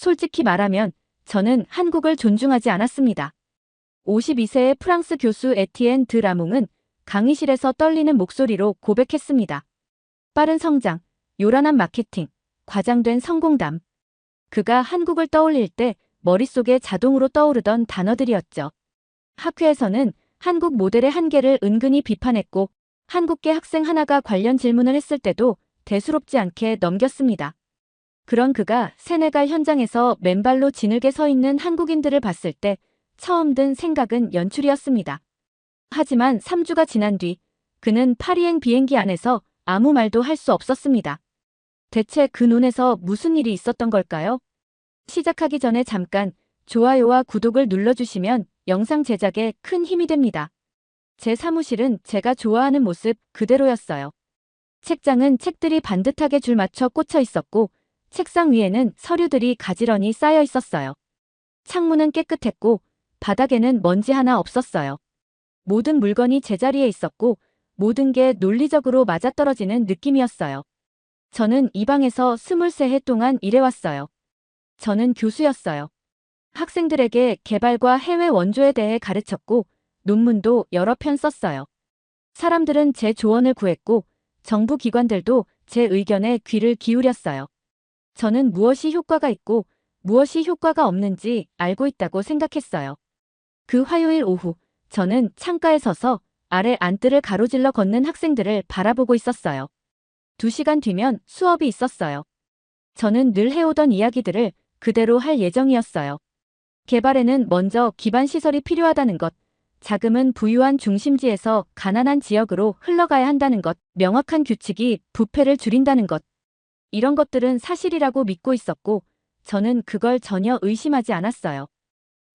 솔직히 말하면 저는 한국을 존중하지 않았습니다. 52세의 프랑스 교수 에티엔 드 라몽은 강의실에서 떨리는 목소리로 고백했습니다. 빠른 성장, 요란한 마케팅, 과장된 성공담. 그가 한국을 떠올릴 때 머릿속에 자동으로 떠오르던 단어들이었죠. 학회에서는 한국 모델의 한계를 은근히 비판했고 한국계 학생 하나가 관련 질문을 했을 때도 대수롭지 않게 넘겼습니다. 그런 그가 세네갈 현장에서 맨발로 지늘게 서 있는 한국인들을 봤을 때 처음 든 생각은 연출이었습니다. 하지만 3주가 지난 뒤 그는 파리행 비행기 안에서 아무 말도 할 수 없었습니다. 대체 그 눈에서 무슨 일이 있었던 걸까요? 시작하기 전에 잠깐 좋아요와 구독을 눌러주시면 영상 제작에 큰 힘이 됩니다. 제 사무실은 제가 좋아하는 모습 그대로였어요. 책장은 책들이 반듯하게 줄 맞춰 꽂혀 있었고 책상 위에는 서류들이 가지런히 쌓여 있었어요. 창문은 깨끗했고 바닥에는 먼지 하나 없었어요. 모든 물건이 제자리에 있었고 모든 게 논리적으로 맞아떨어지는 느낌이었어요. 저는 이 방에서 23해 동안 일해왔어요. 저는 교수였어요. 학생들에게 개발과 해외 원조에 대해 가르쳤고 논문도 여러 편 썼어요. 사람들은 제 조언을 구했고 정부 기관들도 제 의견에 귀를 기울였어요. 저는 무엇이 효과가 있고 무엇이 효과가 없는지 알고 있다고 생각했어요. 그 화요일 오후 저는 창가에 서서 아래 안뜰을 가로질러 걷는 학생들을 바라보고 있었어요. 2시간 뒤면 수업이 있었어요. 저는 늘 해오던 이야기들을 그대로 할 예정이었어요. 개발에는 먼저 기반 시설이 필요하다는 것, 자금은 부유한 중심지에서 가난한 지역으로 흘러가야 한다는 것, 명확한 규칙이 부패를 줄인다는 것. 이런 것들은 사실이라고 믿고 있었고 저는 그걸 전혀 의심하지 않았어요.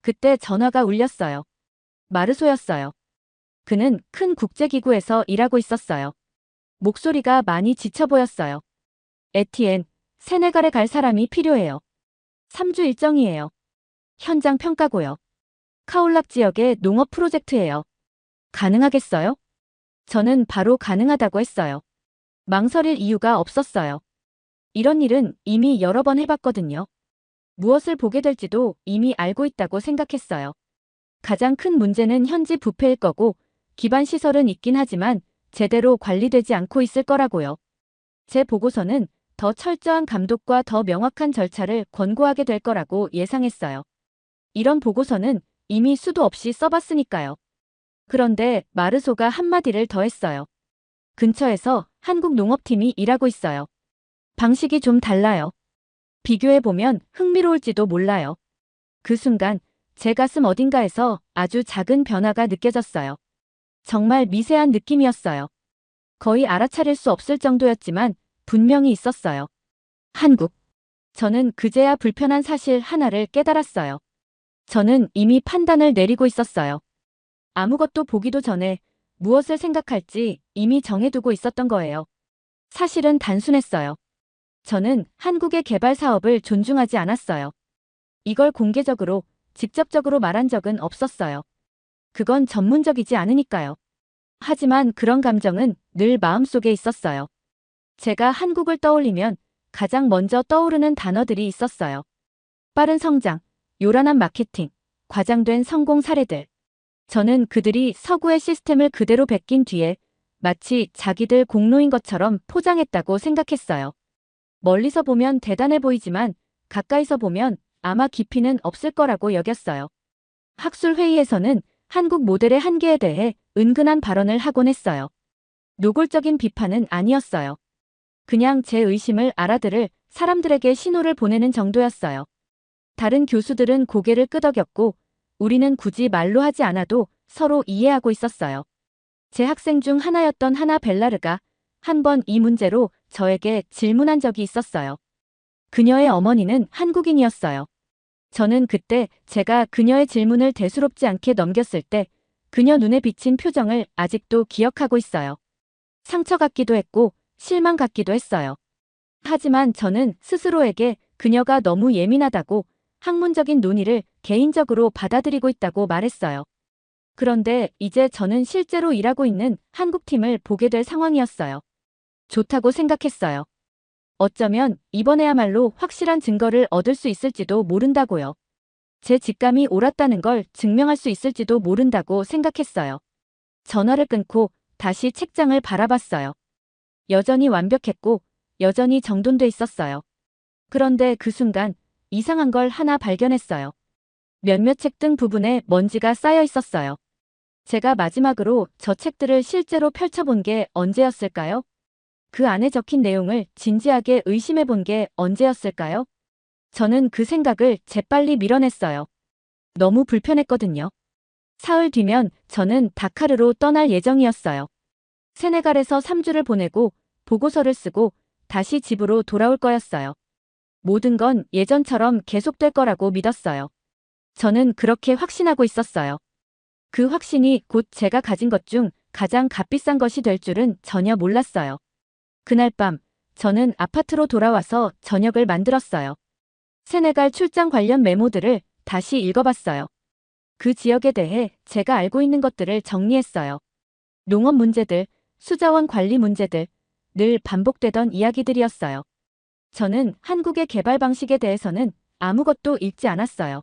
그때 전화가 울렸어요. 마르소였어요. 그는 큰 국제기구에서 일하고 있었어요. 목소리가 많이 지쳐 보였어요. 에티엔, 세네갈에 갈 사람이 필요해요. 3주 일정이에요. 현장 평가고요. 카올락 지역의 농업 프로젝트예요. 가능하겠어요? 저는 바로 가능하다고 했어요. 망설일 이유가 없었어요. 이런 일은 이미 여러 번 해봤거든요. 무엇을 보게 될지도 이미 알고 있다고 생각했어요. 가장 큰 문제는 현지 부패일 거고 기반 시설은 있긴 하지만 제대로 관리되지 않고 있을 거라고요. 제 보고서는 더 철저한 감독과 더 명확한 절차를 권고하게 될 거라고 예상했어요. 이런 보고서는 이미 수도 없이 써봤으니까요. 그런데 마르소가 한마디를 더 했어요. 근처에서 한국 농업팀이 일하고 있어요. 방식이 좀 달라요. 비교해보면 흥미로울지도 몰라요. 그 순간 제 가슴 어딘가에서 아주 작은 변화가 느껴졌어요. 정말 미세한 느낌이었어요. 거의 알아차릴 수 없을 정도였지만 분명히 있었어요. 한국. 저는 그제야 불편한 사실 하나를 깨달았어요. 저는 이미 판단을 내리고 있었어요. 아무것도 보기도 전에 무엇을 생각할지 이미 정해두고 있었던 거예요. 사실은 단순했어요. 저는 한국의 개발 사업을 존중하지 않았어요. 이걸 공개적으로, 직접적으로 말한 적은 없었어요. 그건 전문적이지 않으니까요. 하지만 그런 감정은 늘 마음속에 있었어요. 제가 한국을 떠올리면 가장 먼저 떠오르는 단어들이 있었어요. 빠른 성장, 요란한 마케팅, 과장된 성공 사례들. 저는 그들이 서구의 시스템을 그대로 베낀 뒤에 마치 자기들 공로인 것처럼 포장했다고 생각했어요. 멀리서 보면 대단해 보이지만 가까이서 보면 아마 깊이는 없을 거라고 여겼어요. 학술 회의에서는 한국 모델의 한계에 대해 은근한 발언을 하곤 했어요. 노골적인 비판은 아니었어요. 그냥 제 의심을 알아들을 사람들에게 신호를 보내는 정도였어요. 다른 교수들은 고개를 끄덕였고 우리는 굳이 말로 하지 않아도 서로 이해하고 있었어요. 제 학생 중 하나였던 하나 벨라르가 한 번 이 문제로 저에게 질문한 적이 있었어요. 그녀의 어머니는 한국인이었어요. 저는 그때 제가 그녀의 질문을 대수롭지 않게 넘겼을 때 그녀 눈에 비친 표정을 아직도 기억하고 있어요. 상처 같기도 했고 실망 같기도 했어요. 하지만 저는 스스로에게 그녀가 너무 예민하다고 학문적인 논의를 개인적으로 받아들이고 있다고 말했어요. 그런데 이제 저는 실제로 일하고 있는 한국팀을 보게 될 상황이었어요. 좋다고 생각했어요. 어쩌면 이번에야말로 확실한 증거를 얻을 수 있을지도 모른다고요. 제 직감이 옳았다는 걸 증명할 수 있을지도 모른다고 생각했어요. 전화를 끊고 다시 책장을 바라봤어요. 여전히 완벽했고 여전히 정돈돼 있었어요. 그런데 그 순간 이상한 걸 하나 발견했어요. 몇몇 책 등 부분에 먼지가 쌓여 있었어요. 제가 마지막으로 저 책들을 실제로 펼쳐본 게 언제였을까요? 그 안에 적힌 내용을 진지하게 의심해 본 게 언제였을까요? 저는 그 생각을 재빨리 밀어냈어요. 너무 불편했거든요. 사흘 뒤면 저는 다카르로 떠날 예정이었어요. 세네갈에서 3주를 보내고 보고서를 쓰고 다시 집으로 돌아올 거였어요. 모든 건 예전처럼 계속될 거라고 믿었어요. 저는 그렇게 확신하고 있었어요. 그 확신이 곧 제가 가진 것 중 가장 값비싼 것이 될 줄은 전혀 몰랐어요. 그날 밤 저는 아파트로 돌아와서 저녁을 만들었어요. 세네갈 출장 관련 메모들을 다시 읽어봤어요. 그 지역에 대해 제가 알고 있는 것들을 정리했어요. 농업 문제들, 수자원 관리 문제들, 늘 반복되던 이야기들이었어요. 저는 한국의 개발 방식에 대해서는 아무것도 읽지 않았어요.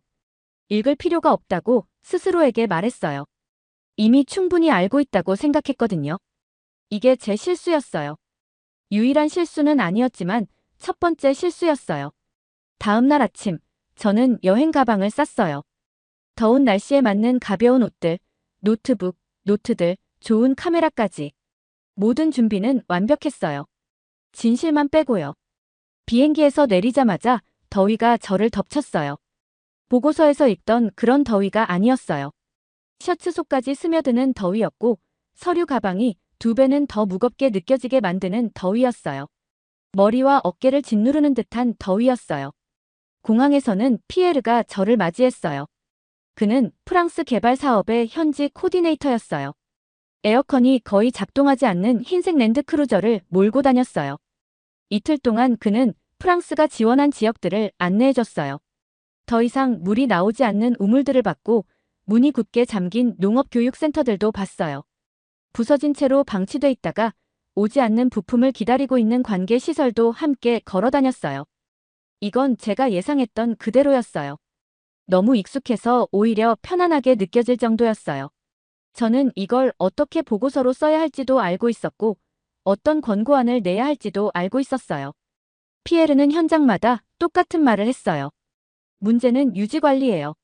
읽을 필요가 없다고 스스로에게 말했어요. 이미 충분히 알고 있다고 생각했거든요. 이게 제 실수였어요. 유일한 실수는 아니었지만 첫 번째 실수였어요. 다음 날 아침, 저는 여행 가방을 쌌어요. 더운 날씨에 맞는 가벼운 옷들, 노트북, 노트들, 좋은 카메라까지. 모든 준비는 완벽했어요. 진실만 빼고요. 비행기에서 내리자마자 더위가 저를 덮쳤어요. 보고서에서 읽던 그런 더위가 아니었어요. 셔츠 속까지 스며드는 더위였고 서류 가방이 2배는 더 무겁게 느껴지게 만드는 더위였어요. 머리와 어깨를 짓누르는 듯한 더위였어요. 공항에서는 피에르가 저를 맞이했어요. 그는 프랑스 개발 사업의 현지 코디네이터였어요. 에어컨이 거의 작동하지 않는 흰색 랜드크루저를 몰고 다녔어요. 이틀 동안 그는 프랑스가 지원한 지역들을 안내해줬어요. 더 이상 물이 나오지 않는 우물들을 봤고 문이 굳게 잠긴 농업교육센터들도 봤어요. 부서진 채로 방치돼 있다가 오지 않는 부품을 기다리고 있는 관계 시설도 함께 걸어다녔어요. 이건 제가 예상했던 그대로였어요. 너무 익숙해서 오히려 편안하게 느껴질 정도였어요. 저는 이걸 어떻게 보고서로 써야 할지도 알고 있었고 어떤 권고안을 내야 할지도 알고 있었어요. 피에르는 현장마다 똑같은 말을 했어요. 문제는 유지관리예요.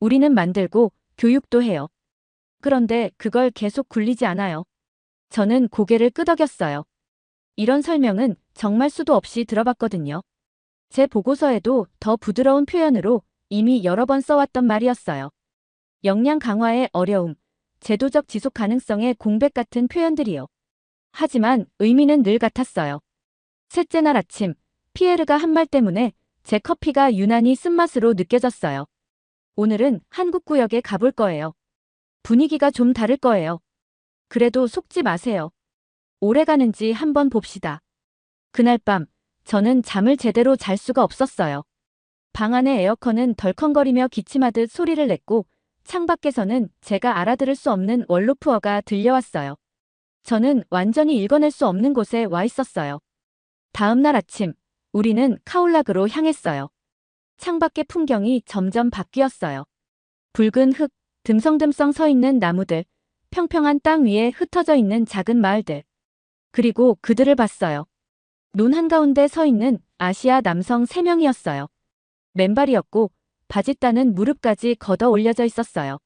우리는 만들고 교육도 해요. 그런데 그걸 계속 굴리지 않아요. 저는 고개를 끄덕였어요. 이런 설명은 정말 수도 없이 들어봤거든요. 제 보고서에도 더 부드러운 표현으로 이미 여러 번 써왔던 말이었어요. 역량 강화의 어려움, 제도적 지속 가능성의 공백 같은 표현들이요. 하지만 의미는 늘 같았어요. 셋째 날 아침, 피에르가 한 말 때문에 제 커피가 유난히 쓴맛으로 느껴졌어요. 오늘은 한국구역에 가볼 거예요. 분위기가 좀 다를 거예요. 그래도 속지 마세요. 오래 가는지 한번 봅시다. 그날 밤, 저는 잠을 제대로 잘 수가 없었어요. 방 안의 에어컨은 덜컹거리며 기침하듯 소리를 냈고 창밖에서는 제가 알아들을 수 없는 원로프어가 들려왔어요. 저는 완전히 읽어낼 수 없는 곳에 와 있었어요. 다음 날 아침, 우리는 카올락으로 향했어요. 창밖의 풍경이 점점 바뀌었어요. 붉은 흙, 듬성듬성 서 있는 나무들, 평평한 땅 위에 흩어져 있는 작은 마을들. 그리고 그들을 봤어요. 논 한가운데 서 있는 아시아 남성 3명이었어요. 맨발이었고 바짓단은 무릎까지 걷어 올려져 있었어요.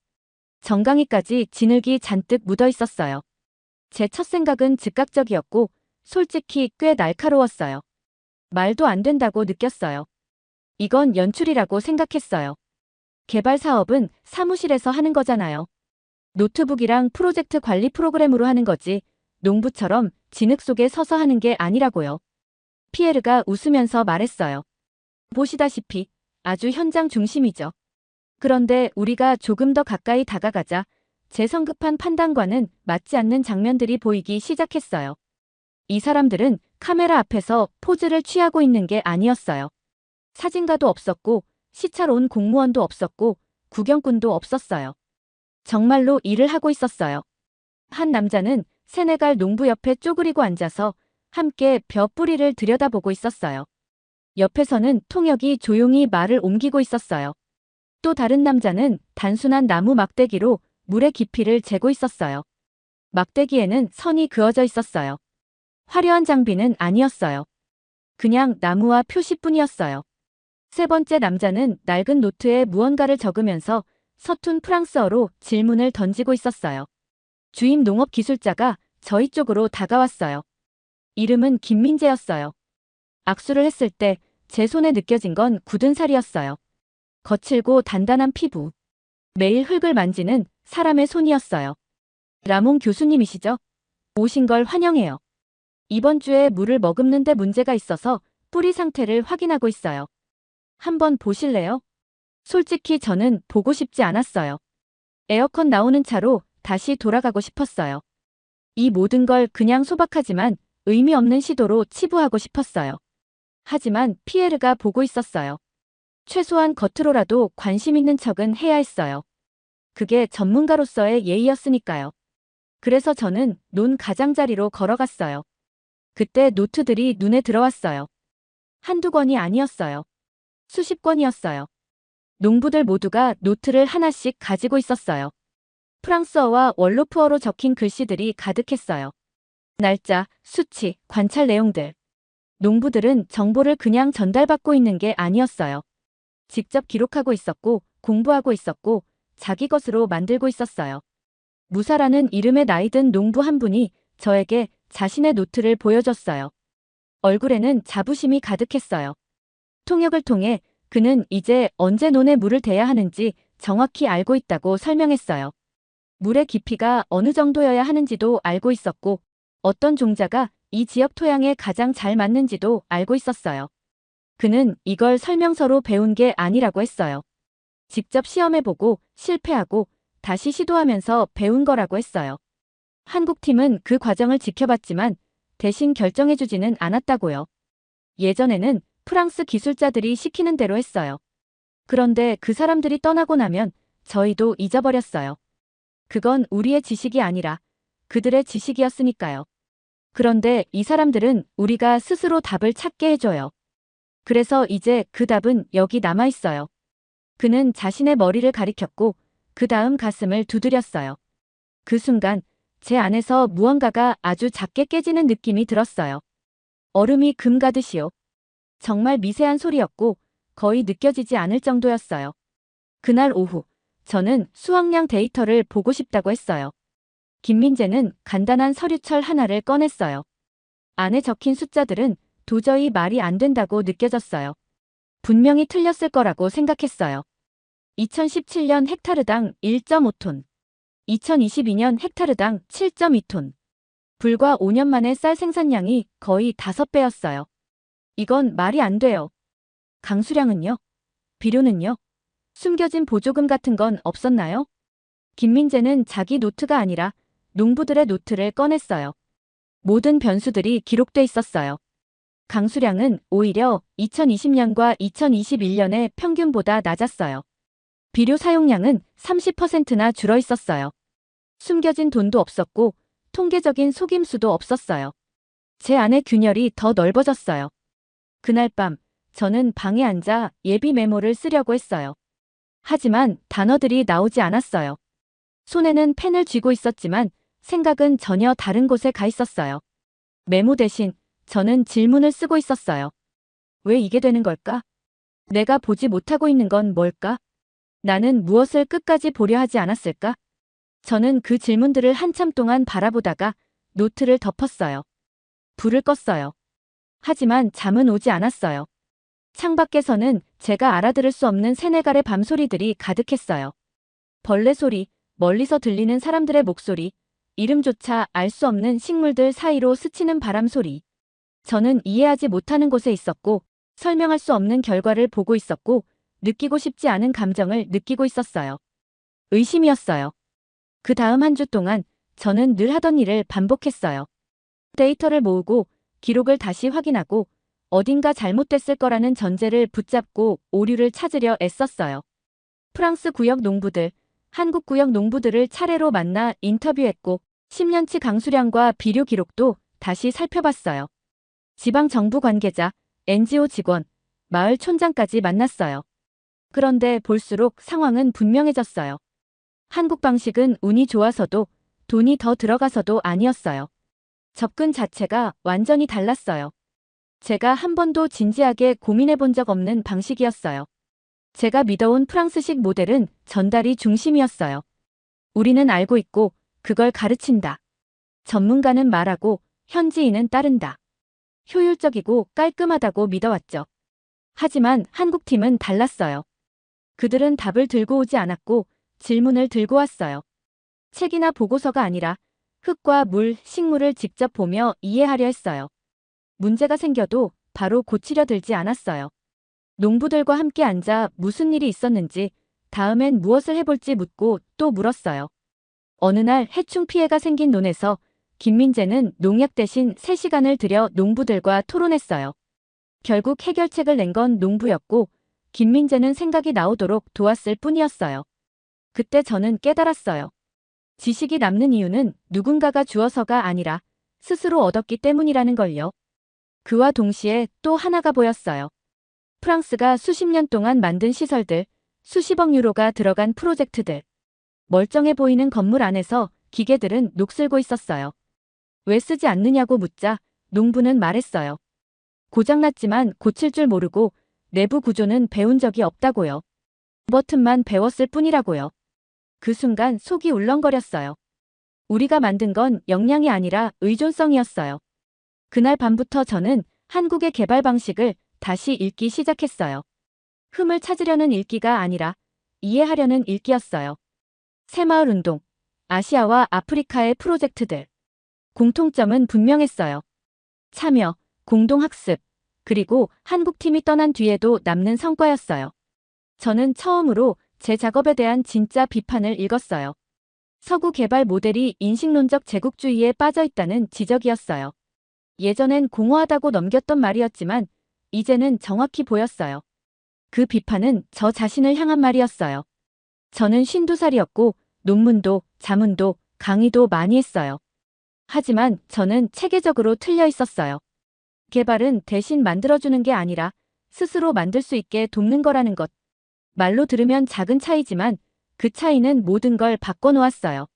정강이까지 진흙이 잔뜩 묻어 있었어요. 제 첫 생각은 즉각적이었고 솔직히 꽤 날카로웠어요. 말도 안 된다고 느꼈어요. 이건 연출이라고 생각했어요. 개발 사업은 사무실에서 하는 거잖아요. 노트북이랑 프로젝트 관리 프로그램으로 하는 거지 농부처럼 진흙 속에 서서 하는 게 아니라고요. 피에르가 웃으면서 말했어요. 보시다시피 아주 현장 중심이죠. 그런데 우리가 조금 더 가까이 다가가자 제 성급한 판단과는 맞지 않는 장면들이 보이기 시작했어요. 이 사람들은 카메라 앞에서 포즈를 취하고 있는 게 아니었어요. 사진가도 없었고 시찰 온 공무원도 없었고 구경꾼도 없었어요. 정말로 일을 하고 있었어요. 한 남자는 세네갈 농부 옆에 쪼그리고 앉아서 함께 벼 뿌리를 들여다보고 있었어요. 옆에서는 통역이 조용히 말을 옮기고 있었어요. 또 다른 남자는 단순한 나무 막대기로 물의 깊이를 재고 있었어요. 막대기에는 선이 그어져 있었어요. 화려한 장비는 아니었어요. 그냥 나무와 표시뿐이었어요. 세 번째 남자는 낡은 노트에 무언가를 적으면서 서툰 프랑스어로 질문을 던지고 있었어요. 주임 농업 기술자가 저희 쪽으로 다가왔어요. 이름은 김민재였어요. 악수를 했을 때 제 손에 느껴진 건 굳은 살이었어요. 거칠고 단단한 피부. 매일 흙을 만지는 사람의 손이었어요. 라몽 교수님이시죠? 오신 걸 환영해요. 이번 주에 물을 머금는데 문제가 있어서 뿌리 상태를 확인하고 있어요. 한번 보실래요? 솔직히 저는 보고 싶지 않았어요. 에어컨 나오는 차로 다시 돌아가고 싶었어요. 이 모든 걸 그냥 소박하지만 의미 없는 시도로 치부하고 싶었어요. 하지만 피에르가 보고 있었어요. 최소한 겉으로라도 관심 있는 척은 해야 했어요. 그게 전문가로서의 예의였으니까요. 그래서 저는 논 가장자리로 걸어갔어요. 그때 노트들이 눈에 들어왔어요. 한두 권이 아니었어요. 수십 권이었어요. 농부들 모두가 노트를 하나씩 가지고 있었어요. 프랑스어와 월로프어로 적힌 글씨들이 가득했어요. 날짜, 수치, 관찰 내용들. 농부들은 정보를 그냥 전달받고 있는 게 아니었어요. 직접 기록하고 있었고, 공부하고 있었고, 자기 것으로 만들고 있었어요. 무사라는 이름의 나이든 농부 한 분이 저에게 자신의 노트를 보여줬어요. 얼굴에는 자부심이 가득했어요. 통역을 통해 그는 이제 언제 논에 물을 대야 하는지 정확히 알고 있다고 설명했어요. 물의 깊이가 어느 정도여야 하는지도 알고 있었고, 어떤 종자가 이 지역 토양에 가장 잘 맞는지도 알고 있었어요. 그는 이걸 설명서로 배운 게 아니라고 했어요. 직접 시험해보고 실패하고 다시 시도하면서 배운 거라고 했어요. 한국팀은 그 과정을 지켜봤지만 대신 결정해주지는 않았다고요. 예전에는 프랑스 기술자들이 시키는 대로 했어요. 그런데 그 사람들이 떠나고 나면 저희도 잊어버렸어요. 그건 우리의 지식이 아니라 그들의 지식이었으니까요. 그런데 이 사람들은 우리가 스스로 답을 찾게 해줘요. 그래서 이제 그 답은 여기 남아있어요. 그는 자신의 머리를 가리켰고 그 다음 가슴을 두드렸어요. 그 순간 제 안에서 무언가가 아주 작게 깨지는 느낌이 들었어요. 얼음이 금 가듯이요. 정말 미세한 소리였고 거의 느껴지지 않을 정도였어요. 그날 오후 저는 수확량 데이터를 보고 싶다고 했어요. 김민재는 간단한 서류철 하나를 꺼냈어요. 안에 적힌 숫자들은 도저히 말이 안 된다고 느껴졌어요. 분명히 틀렸을 거라고 생각했어요. 2017년 헥타르당 1.5톤, 2022년 헥타르당 7.2톤. 불과 5년 만에 쌀 생산량이 거의 5배였어요. 이건 말이 안 돼요. 강수량은요? 비료는요? 숨겨진 보조금 같은 건 없었나요? 김민재는 자기 노트가 아니라 농부들의 노트를 꺼냈어요. 모든 변수들이 기록돼 있었어요. 강수량은 오히려 2020년과 2021년의 평균보다 낮았어요. 비료 사용량은 30%나 줄어 있었어요. 숨겨진 돈도 없었고 통계적인 속임수도 없었어요. 제 안의 균열이 더 넓어졌어요. 그날 밤 저는 방에 앉아 예비 메모를 쓰려고 했어요. 하지만 단어들이 나오지 않았어요. 손에는 펜을 쥐고 있었지만 생각은 전혀 다른 곳에 가 있었어요. 메모 대신 저는 질문을 쓰고 있었어요. 왜 이게 되는 걸까? 내가 보지 못하고 있는 건 뭘까? 나는 무엇을 끝까지 보려 하지 않았을까? 저는 그 질문들을 한참 동안 바라보다가 노트를 덮었어요. 불을 껐어요. 하지만 잠은 오지 않았어요. 창밖에서는 제가 알아들을 수 없는 세네갈의 밤소리들이 가득했어요. 벌레 소리, 멀리서 들리는 사람들의 목소리, 이름조차 알 수 없는 식물들 사이로 스치는 바람 소리. 저는 이해하지 못하는 곳에 있었고 설명할 수 없는 결과를 보고 있었고 느끼고 싶지 않은 감정을 느끼고 있었어요. 의심이었어요. 그 다음 한 주 동안 저는 늘 하던 일을 반복했어요. 데이터를 모으고 기록을 다시 확인하고 어딘가 잘못됐을 거라는 전제를 붙잡고 오류를 찾으려 애썼어요. 프랑스 구역 농부들, 한국 구역 농부들을 차례로 만나 인터뷰했고 10년치 강수량과 비료 기록도 다시 살펴봤어요. 지방정부 관계자, NGO 직원, 마을 촌장까지 만났어요. 그런데 볼수록 상황은 분명해졌어요. 한국 방식은 운이 좋아서도 돈이 더 들어가서도 아니었어요. 접근 자체가 완전히 달랐어요. 제가 한 번도 진지하게 고민해 본 적 없는 방식이었어요. 제가 믿어온 프랑스식 모델은 전달이 중심이었어요. 우리는 알고 있고 그걸 가르친다. 전문가는 말하고 현지인은 따른다. 효율적이고 깔끔하다고 믿어왔죠. 하지만 한국 팀은 달랐어요. 그들은 답을 들고 오지 않았고 질문을 들고 왔어요. 책이나 보고서가 아니라 흙과 물, 식물을 직접 보며 이해하려 했어요. 문제가 생겨도 바로 고치려 들지 않았어요. 농부들과 함께 앉아 무슨 일이 있었는지, 다음엔 무엇을 해볼지 묻고 또 물었어요. 어느 날 해충 피해가 생긴 논에서 김민재는 농약 대신 3시간을 들여 농부들과 토론했어요. 결국 해결책을 낸 건 농부였고 김민재는 생각이 나오도록 도왔을 뿐이었어요. 그때 저는 깨달았어요. 지식이 남는 이유는 누군가가 주어서가 아니라 스스로 얻었기 때문이라는 걸요. 그와 동시에 또 하나가 보였어요. 프랑스가 수십 년 동안 만든 시설들, 수십억 유로가 들어간 프로젝트들. 멀쩡해 보이는 건물 안에서 기계들은 녹슬고 있었어요. 왜 쓰지 않느냐고 묻자 농부는 말했어요. 고장났지만 고칠 줄 모르고 내부 구조는 배운 적이 없다고요. 버튼만 배웠을 뿐이라고요. 그 순간 속이 울렁거렸어요. 우리가 만든 건 역량이 아니라 의존성이었어요. 그날 밤부터 저는 한국의 개발 방식을 다시 읽기 시작했어요. 흠을 찾으려는 읽기가 아니라 이해하려는 읽기였어요. 새마을 운동, 아시아와 아프리카의 프로젝트들. 공통점은 분명했어요. 참여, 공동학습, 그리고 한국팀이 떠난 뒤에도 남는 성과였어요. 저는 처음으로 제 작업에 대한 진짜 비판을 읽었어요. 서구 개발 모델이 인식론적 제국주의에 빠져 있다는 지적이었어요. 예전엔 공허하다고 넘겼던 말이었지만 이제는 정확히 보였어요. 그 비판은 저 자신을 향한 말이었어요. 저는 52살이었고 논문도 자문도 강의도 많이 했어요. 하지만 저는 체계적으로 틀려 있었어요. 개발은 대신 만들어주는 게 아니라 스스로 만들 수 있게 돕는 거라는 것. 말로 들으면 작은 차이지만 그 차이는 모든 걸 바꿔놓았어요.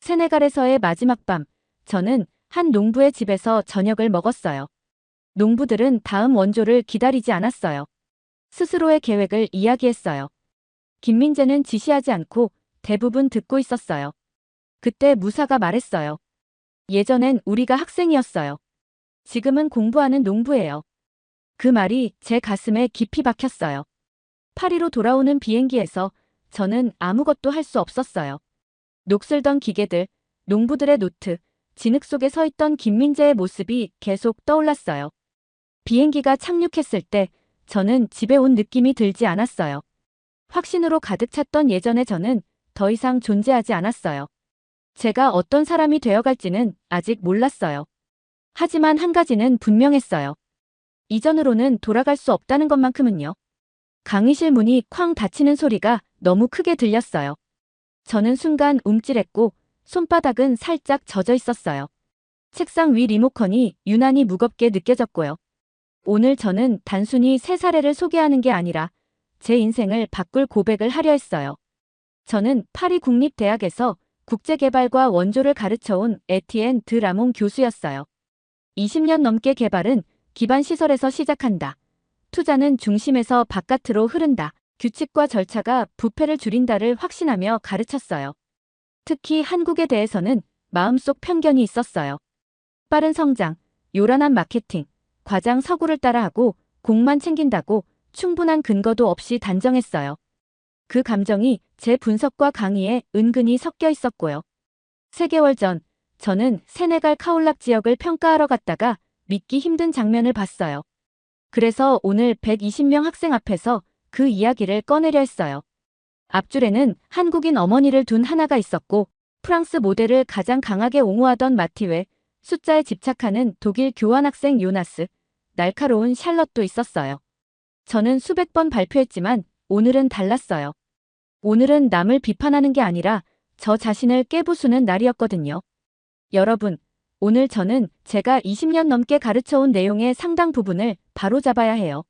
세네갈에서의 마지막 밤, 저는 한 농부의 집에서 저녁을 먹었어요. 농부들은 다음 원조를 기다리지 않았어요. 스스로의 계획을 이야기했어요. 김민재는 지시하지 않고 대부분 듣고 있었어요. 그때 무사가 말했어요. 예전엔 우리가 학생이었어요. 지금은 공부하는 농부예요. 그 말이 제 가슴에 깊이 박혔어요. 파리로 돌아오는 비행기에서 저는 아무것도 할 수 없었어요. 녹슬던 기계들, 농부들의 노트, 진흙 속에 서 있던 김민재의 모습이 계속 떠올랐어요. 비행기가 착륙했을 때 저는 집에 온 느낌이 들지 않았어요. 확신으로 가득 찼던 예전의 저는 더 이상 존재하지 않았어요. 제가 어떤 사람이 되어갈지는 아직 몰랐어요. 하지만 한 가지는 분명했어요. 이전으로는 돌아갈 수 없다는 것만큼은요. 강의실 문이 쾅 닫히는 소리가 너무 크게 들렸어요. 저는 순간 움찔했고 손바닥은 살짝 젖어 있었어요. 책상 위 리모컨이 유난히 무겁게 느껴졌고요. 오늘 저는 단순히 새 사례를 소개하는 게 아니라 제 인생을 바꿀 고백을 하려 했어요. 저는 파리 국립대학에서 국제개발과 원조를 가르쳐온 에티엔 드 라몽 교수였어요. 20년 넘게 개발은 기반 시설에서 시작한다. 투자는 중심에서 바깥으로 흐른다. 규칙과 절차가 부패를 줄인다를 확신하며 가르쳤어요. 특히 한국에 대해서는 마음속 편견이 있었어요. 빠른 성장, 요란한 마케팅, 과장 서구를 따라하고 공만 챙긴다고 충분한 근거도 없이 단정했어요. 그 감정이 제 분석과 강의에 은근히 섞여 있었고요. 3개월 전, 저는 세네갈 카올락 지역을 평가하러 갔다가 믿기 힘든 장면을 봤어요. 그래서 오늘 120명 학생 앞에서 그 이야기를 꺼내려 했어요. 앞줄에는 한국인 어머니를 둔 하나가 있었고 프랑스 모델을 가장 강하게 옹호하던 마티웨, 숫자에 집착하는 독일 교환학생 요나스, 날카로운 샬럿도 있었어요. 저는 수백 번 발표했지만 오늘은 달랐어요. 오늘은 남을 비판하는 게 아니라 저 자신을 깨부수는 날이었거든요. 여러분, 오늘 저는 제가 20년 넘게 가르쳐온 내용의 상당 부분을 바로잡아야 해요.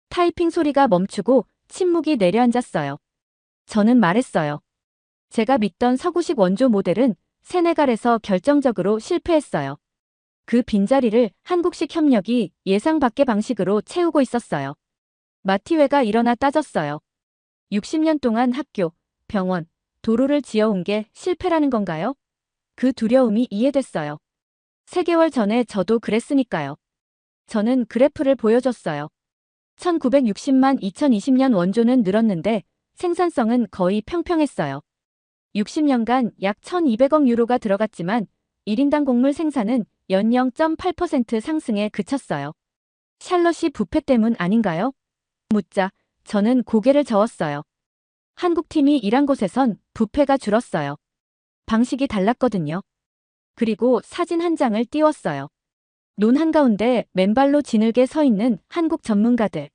타이핑 소리가 멈추고 침묵이 내려앉았어요. 저는 말했어요. 제가 믿던 서구식 원조 모델은 세네갈에서 결정적으로 실패했어요. 그 빈자리를 한국식 협력이 예상 밖의 방식으로 채우고 있었어요. 마티웨가 일어나 따졌어요. 60년 동안 학교, 병원, 도로를 지어온 게 실패라는 건가요? 그 두려움이 이해됐어요. 3개월 전에 저도 그랬으니까요. 저는 그래프를 보여줬어요. 1960만 2020년 원조는 늘었는데 생산성은 거의 평평했어요. 60년간 약 1200억 유로가 들어갔지만 1인당 곡물 생산은 연 0.8% 상승에 그쳤어요. 샬럿이 부패 때문 아닌가요? 묻자 저는 고개를 저었어요. 한국팀이 일한 곳에선 부패가 줄었어요. 방식이 달랐거든요. 그리고 사진 한 장을 띄웠어요. 논 한가운데 맨발로 지늘게 서 있는 한국 전문가들.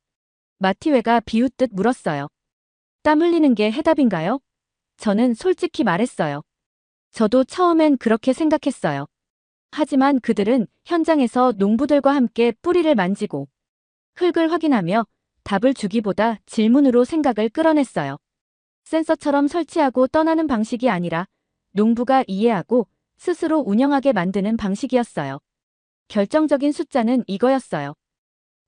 마티웨가 비웃듯 물었어요. 땀 흘리는 게 해답인가요? 저는 솔직히 말했어요. 저도 처음엔 그렇게 생각했어요. 하지만 그들은 현장에서 농부들과 함께 뿌리를 만지고 흙을 확인하며 답을 주기보다 질문으로 생각을 끌어냈어요. 센서처럼 설치하고 떠나는 방식이 아니라 농부가 이해하고 스스로 운영하게 만드는 방식이었어요. 결정적인 숫자는 이거였어요.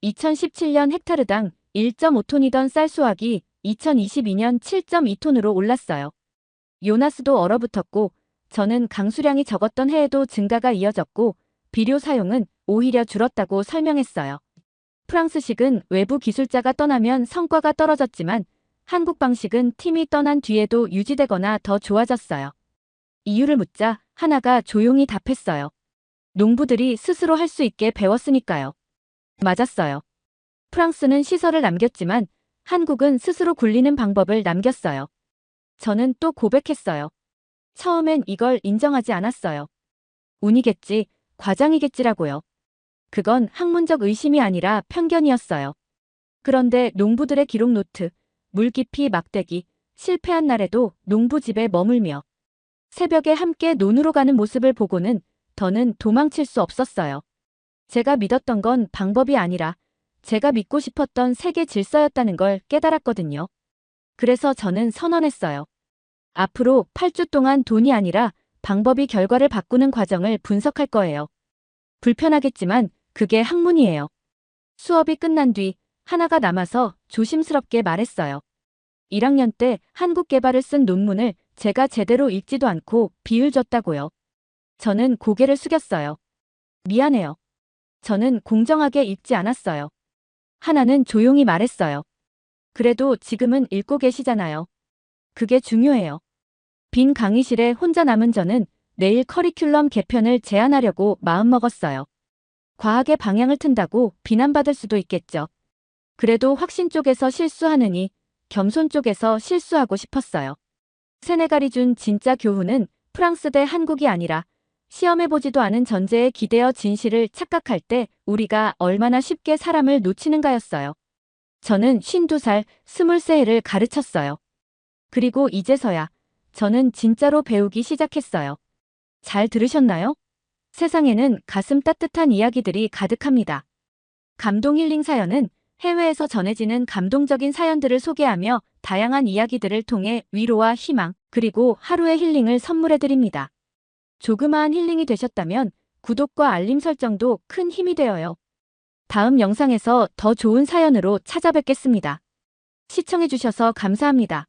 2017년 헥타르당 1.5톤이던 쌀 수확이 2022년 7.2톤으로 올랐어요. 요나스도 얼어붙었고 저는 강수량이 적었던 해에도 증가가 이어졌고 비료 사용은 오히려 줄었다고 설명했어요. 프랑스식은 외부 기술자가 떠나면 성과가 떨어졌지만 한국 방식은 팀이 떠난 뒤에도 유지되거나 더 좋아졌어요. 이유를 묻자 하나가 조용히 답했어요. 농부들이 스스로 할 수 있게 배웠으니까요. 맞았어요. 프랑스는 시설을 남겼지만 한국은 스스로 굴리는 방법을 남겼어요. 저는 또 고백했어요. 처음엔 이걸 인정하지 않았어요. 운이겠지, 과장이겠지라고요. 그건 학문적 의심이 아니라 편견이었어요. 그런데 농부들의 기록 노트, 물깊이 막대기, 실패한 날에도 농부 집에 머물며 새벽에 함께 논으로 가는 모습을 보고는 더는 도망칠 수 없었어요. 제가 믿었던 건 방법이 아니라 제가 믿고 싶었던 세계 질서였다는 걸 깨달았거든요. 그래서 저는 선언했어요. 앞으로 8주 동안 돈이 아니라 방법이 결과를 바꾸는 과정을 분석할 거예요. 불편하겠지만 그게 학문이에요. 수업이 끝난 뒤 하나가 남아서 조심스럽게 말했어요. 1학년 때 한국 개발을 쓴 논문을 제가 제대로 읽지도 않고 비율 줬다고요. 저는 고개를 숙였어요. 미안해요. 저는 공정하게 읽지 않았어요. 하나는 조용히 말했어요. 그래도 지금은 읽고 계시잖아요. 그게 중요해요. 빈 강의실에 혼자 남은 저는 내일 커리큘럼 개편을 제안하려고 마음먹었어요. 과학의 방향을 튼다고 비난받을 수도 있겠죠. 그래도 확신 쪽에서 실수하느니 겸손 쪽에서 실수하고 싶었어요. 세네갈이 준 진짜 교훈은 프랑스 대 한국이 아니라 시험해보지도 않은 전제에 기대어 진실을 착각할 때 우리가 얼마나 쉽게 사람을 놓치는가였어요. 저는 52살, 23해를 가르쳤어요. 그리고 이제서야 저는 진짜로 배우기 시작했어요. 잘 들으셨나요? 세상에는 가슴 따뜻한 이야기들이 가득합니다. 감동 힐링 사연은 해외에서 전해지는 감동적인 사연들을 소개하며 다양한 이야기들을 통해 위로와 희망, 그리고 하루의 힐링을 선물해드립니다. 조그마한 힐링이 되셨다면 구독과 알림 설정도 큰 힘이 되어요. 다음 영상에서 더 좋은 사연으로 찾아뵙겠습니다. 시청해주셔서 감사합니다.